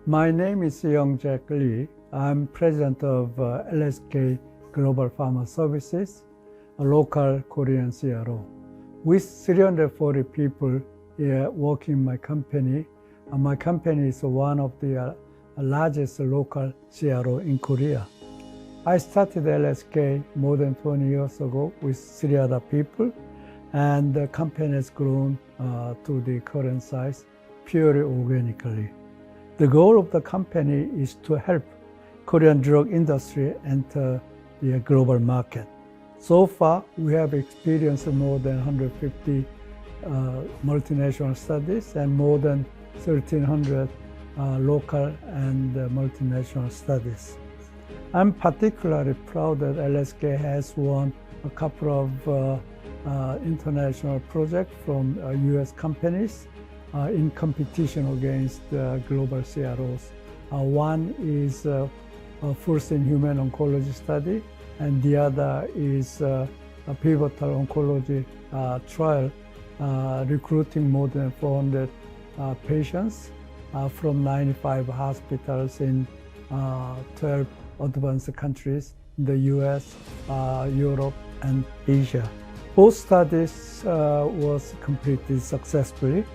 My name is Young-Jack Lee. I'm president of LSK Global Pharma Services, a local Korean CRO. With 340 people working in my company is one of the largest local CRO in Korea. I started LSK more than 20 years ago with 3 other people, and the company has grown to the current size purely organically. The goal of the company is to help Korean drug industry enter the global market. So far, we have experienced more than 150 multinational studies and more than 1,300 local and multinational studies. I'm particularly proud that LSK has won a couple of international projects from US companies in competition against global CROs. One is a first-in-human oncology study, and the other is a pivotal oncology trial recruiting more than 400 patients from 95 hospitals in 12 advanced countries in the US, Europe, and Asia. Both studies was completed successfully,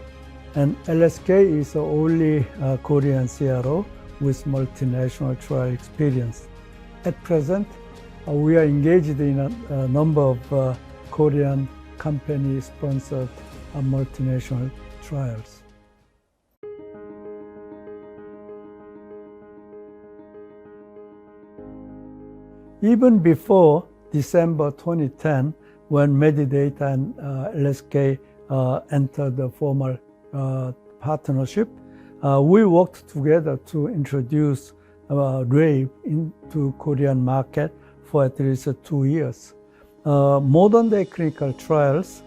and LSK is the only Korean CRO with multinational trial experience. At present, we are engaged in a number of Korean company-sponsored multinational trials. Even before December 2010, when Medidata and LSK entered the formal partnership, we worked together to introduce RAVE into Korean market for at least 2 years. Modern day clinical trials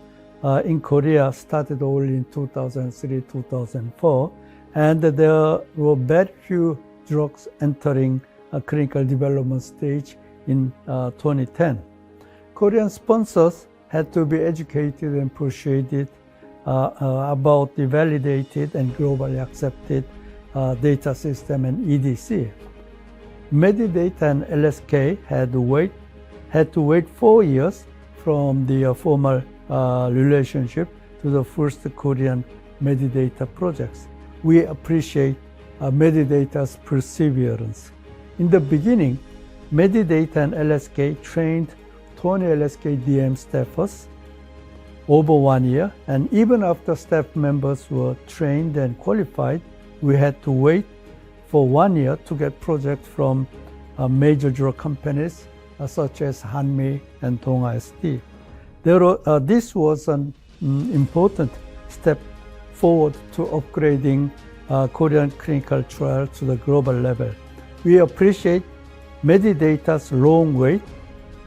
in Korea started only in 2003-2004, and there were very few drugs entering a clinical development stage in 2010. Korean sponsors had to be educated and persuaded about the validated and globally accepted data system and EDC. Medidata and LSK had to wait 4 years from the formal relationship to the first Korean Medidata projects. We appreciate Medidata's perseverance. In the beginning, Medidata and LSK trained 20 LSK DM staffers over 1 year, and even after staff members were trained and qualified, we had to wait for 1 year to get projects from major drug companies such as Hanmi and Dong-A ST. This was an important step forward to upgrading Korean clinical trials to the global level. We appreciate Medidata's long wait.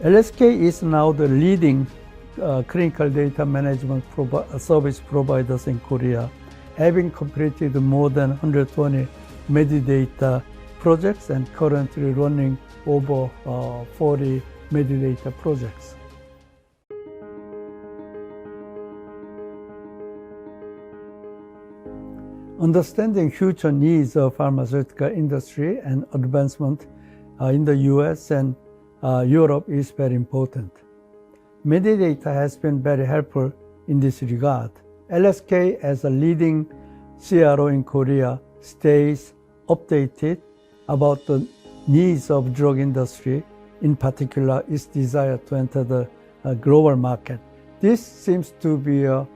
LSK is now the leading clinical data management service providers in Korea, having completed more than 120 Medidata projects and currently running over 40 Medidata projects. Understanding future needs of pharmaceutical industry and advancement in the US and Europe is very important. Medidata has been very helpful in this regard. LSK, as a leading CRO in Korea, stays updated about the needs of drug industry, in particular its desire to enter the global market. This seems to be a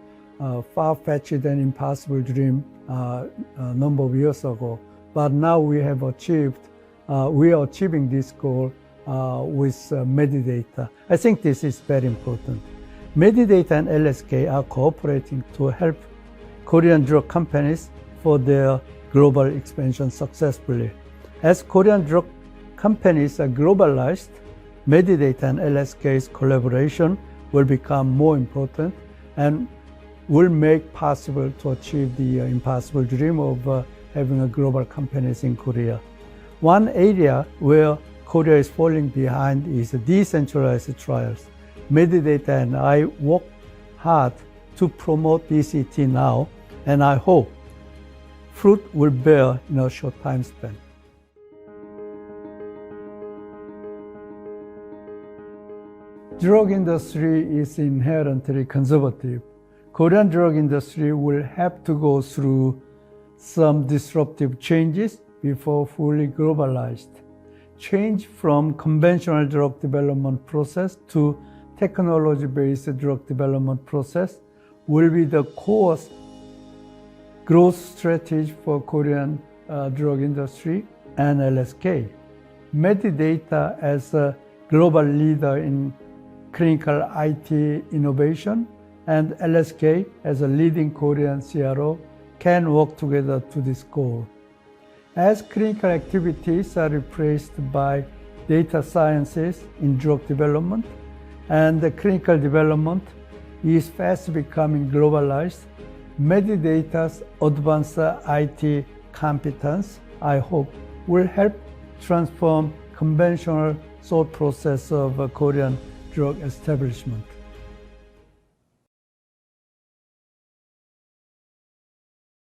far-fetched and impossible dream a number of years ago, but now we are achieving this goal with Medidata. I think this is very important. Medidata and LSK are cooperating to help Korean drug companies for their global expansion successfully. As Korean drug companies are globalized, Medidata and LSK's collaboration will become more important and will make possible to achieve the impossible dream of having a global companies in Korea. One area where Korea is falling behind is decentralized trials. Medidata and I work hard to promote DCT now, and I hope fruit will bear in a short time span. Drug industry is inherently conservative. Korean drug industry will have to go through some disruptive changes before fully globalized. Change from conventional drug development process to technology-based drug development process will be the core growth strategy for Korean drug industry and LSK. Medidata as a global leader in clinical IT innovation and LSK as a leading Korean CRO can work together to this goal. As clinical activities are replaced by data sciences in drug development, and the clinical development is fast becoming globalized, Medidata's advanced IT competence, I hope, will help transform conventional thought process of Korean drug establishment.